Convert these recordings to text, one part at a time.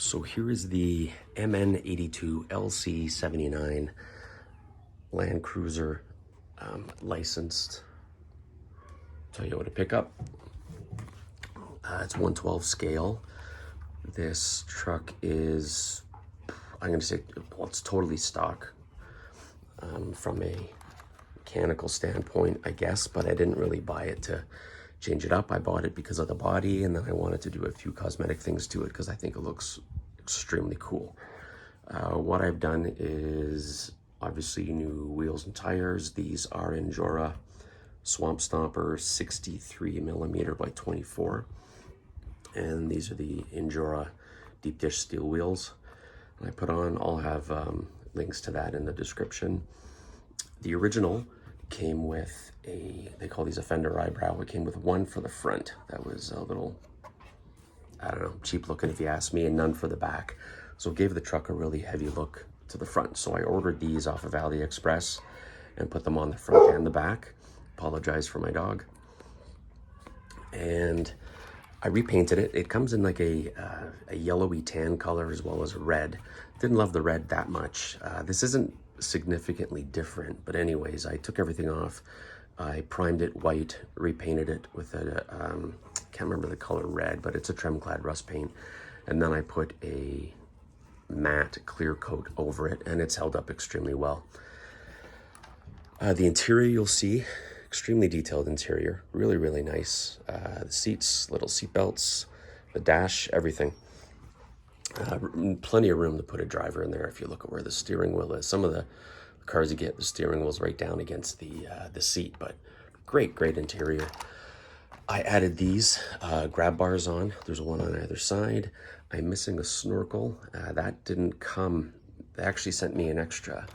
So here is the MN82 LC79 Land Cruiser licensed Toyota pickup. It's 112 scale. This truck is, I'm going to say, well, it's totally stock from a mechanical standpoint, I guess, but I didn't really buy it to change it up. I bought it because of the body, and then I wanted to do a few cosmetic things to it because I think it looks extremely cool. What I've done is obviously new wheels and tires. These are Injora Swamp Stomper 63 millimeter by 24, and these are the Injora deep dish steel wheels. And I put on, I'll have links to that in the description. The original came with they call these a Fender Eyebrow. It came with one for the front that was a little, I don't know, cheap looking if you ask me, and none for the back. So it gave the truck a really heavy look to the front. So I ordered these off of AliExpress and put them on the front and the back. Apologize for my dog. And I repainted it. It comes in like a yellowy tan color as well as a red. Didn't love the red that much. This isn't significantly different, but anyways, I took everything off. I primed it white, repainted it with a, can't remember the color red, but it's a trim-clad rust paint. And then I put a matte clear coat over it, and it's held up extremely well. The interior, you'll see, extremely detailed interior, really, really nice. The seats, little seat belts, the dash, everything. Plenty of room to put a driver in there if you look at where the steering wheel is. Some of the cars you get, the steering wheel's right down against the seat, but great interior. I added these grab bars on. There's one on either side. I'm missing a snorkel. That didn't come. They actually sent me an extra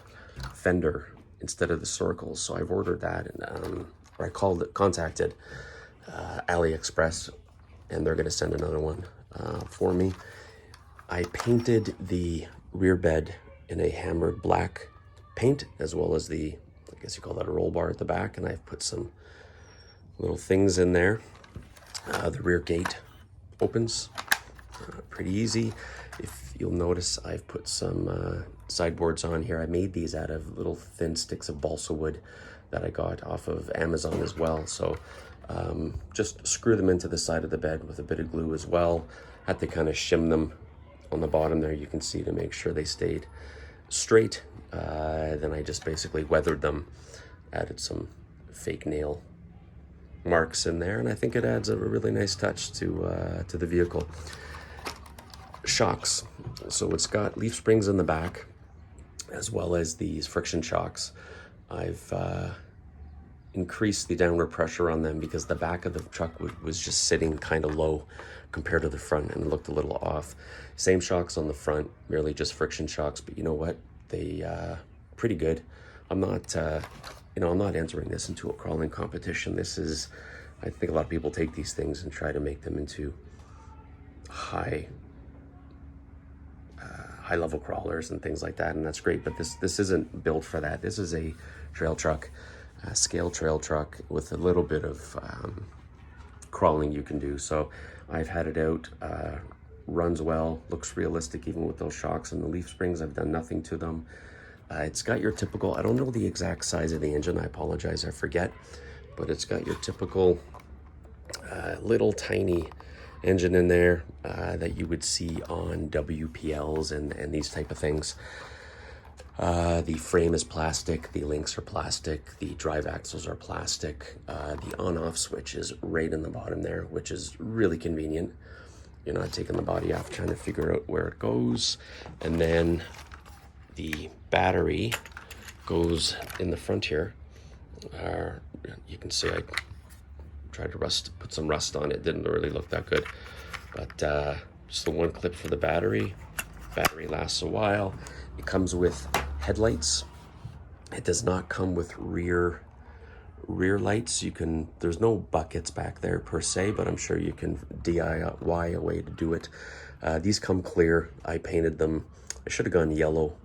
fender instead of the snorkels, so I've ordered that, and or I contacted AliExpress, and they're going to send another one for me. I painted the rear bed in a hammered black paint, as well as the, I guess you call that a roll bar at the back, and I've put some little things in there. The rear gate opens pretty easy. If you'll notice, I've put some sideboards on here. I made these out of little thin sticks of balsa wood that I got off of Amazon as well. So just screw them into the side of the bed with a bit of glue as well. Had to kind of shim them on the bottom there, you can see, to make sure they stayed straight. Then I just basically weathered them, added some fake nail marks in there, and I think it adds a really nice touch to the vehicle. Shocks, so it's got leaf springs in the back as well as these friction shocks. I've increased the downward pressure on them because the back of the truck was just sitting kind of low compared to the front, and it looked a little off. Same shocks on the front, merely just friction shocks, but you know what, they pretty good. I'm not I'm not entering this into a crawling competition. This is, I think a lot of people take these things and try to make them into high level crawlers and things like that, and that's great, but this isn't built for that. This is a trail truck, scale trail truck with a little bit of crawling you can do. So I've had it out, runs well, looks realistic even with those shocks and the leaf springs. I've done nothing to them. It's got your typical, I don't know the exact size of the engine, I apologize, I forget, but it's got your typical little tiny engine in there that you would see on WPLs and these type of things. The frame is plastic, the links are plastic, the drive axles are plastic. The on-off switch is right in the bottom there, which is really convenient. You're not taking the body off trying to figure out where it goes. And then the battery goes in the front here. You can see I tried to put some rust on it. Didn't really look that good, but just the one clip for the battery. Battery lasts a while. It comes with headlights. It does not come with rear lights. There's no buckets back there per se, but I'm sure you can DIY a way to do it. These come clear. I painted them. I should have gone yellow,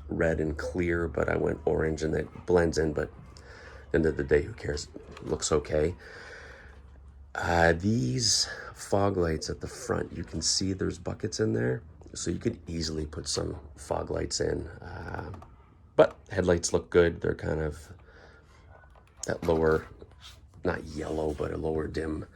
red, and clear, but I went orange, and it blends in, but at the end of the day, who cares? It looks okay. These fog lights at the front, you can see there's buckets in there. So you could easily put some fog lights in, but headlights look good. They're kind of that lower, not yellow, but a lower dim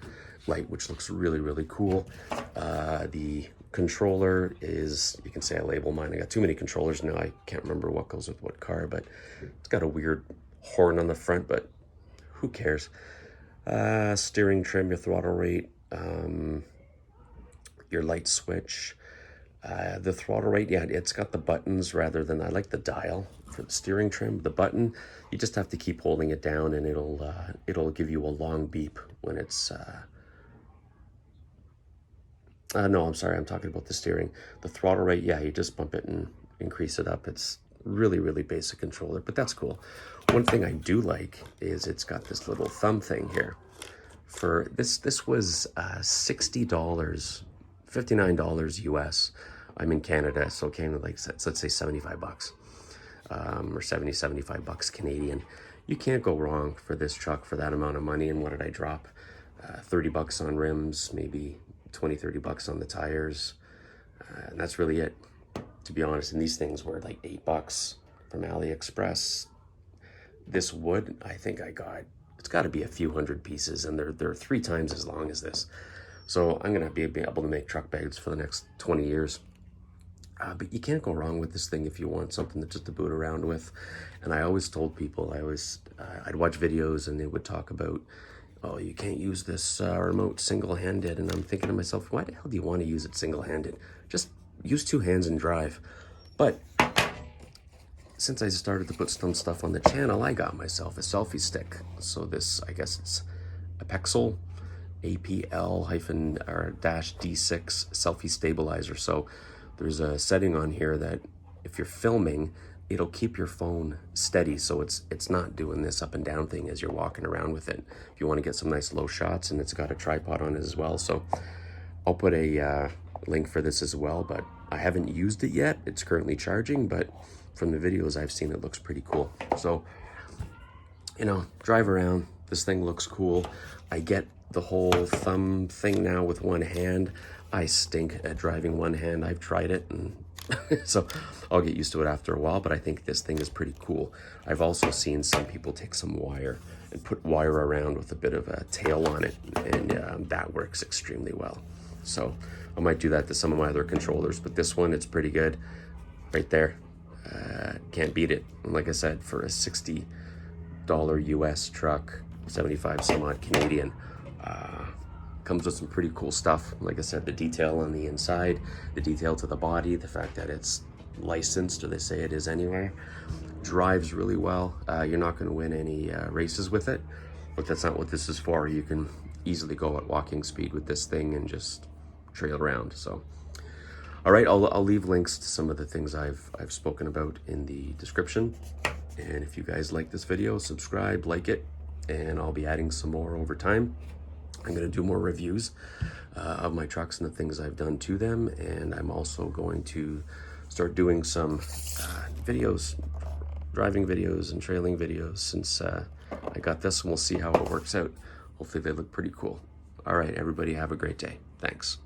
light, which looks really, really cool. The controller is, you can say I label mine. I got too many controllers now. I can't remember what goes with what car, but it's got a weird horn on the front, but who cares? Steering trim, your throttle rate, your light switch. The throttle rate, yeah, it's got the buttons rather than, I like the dial for the steering trim. The button, you just have to keep holding it down and it'll give you a long beep when it's, no, I'm sorry, I'm talking about the steering. The throttle rate, yeah, you just bump it and increase it up. It's really, really basic controller, but that's cool. One thing I do like is it's got this little thumb thing here. For this was $60, $59 US. I'm in Canada, so Canada, like, let's say 75 bucks, or 75 bucks Canadian. You can't go wrong for this truck for that amount of money. And what did I drop? 30 bucks on rims, maybe 20, 30 bucks on the tires. And that's really it, to be honest. And these things were like 8 bucks from AliExpress. This wood, I think I got, it's got to be a few hundred pieces, and they're 3 times as long as this. So I'm gonna be able to make truck beds for the next 20 years. But you can't go wrong with this thing if you want something to just to boot around with. And I always told people, I'd watch videos and they would talk about, oh, you can't use this remote single-handed. And I'm thinking to myself, why the hell do you want to use it single-handed? Just use 2 hands and drive. But since I started to put some stuff on the channel, I got myself a selfie stick. So this, I guess it's a Pexel APL-D6 selfie stabilizer. So there's a setting on here that if you're filming, it'll keep your phone steady, so it's not doing this up and down thing as you're walking around with it. If you want to get some nice low shots, and it's got a tripod on it as well. So I'll put a link for this as well, but I haven't used it yet. It's currently charging, but from the videos I've seen, it looks pretty cool. So, you know, drive around. This thing looks cool. I get the whole thumb thing now with one hand. I stink at driving one hand. I've tried it, and so I'll get used to it after a while, but I think this thing is pretty cool. I've also seen some people take some wire and put wire around with a bit of a tail on it, and that works extremely well. So I might do that to some of my other controllers, but this one, it's pretty good right there. Can't beat it. And like I said, for a $60 US truck, 75 some odd Canadian, comes with some pretty cool stuff. Like I said, the detail on the inside, the detail to the body, the fact that it's licensed, or they say it is anyway, drives really well. You're not going to win any races with it, but that's not what this is for. You can easily go at walking speed with this thing and just trail around. So, all right, I'll leave links to some of the things I've spoken about in the description. And if you guys like this video, subscribe, like it, and I'll be adding some more over time. I'm going to do more reviews of my trucks and the things I've done to them. And I'm also going to start doing some videos, driving videos and trailing videos since I got this, and we'll see how it works out. Hopefully they look pretty cool. All right, everybody, have a great day. Thanks.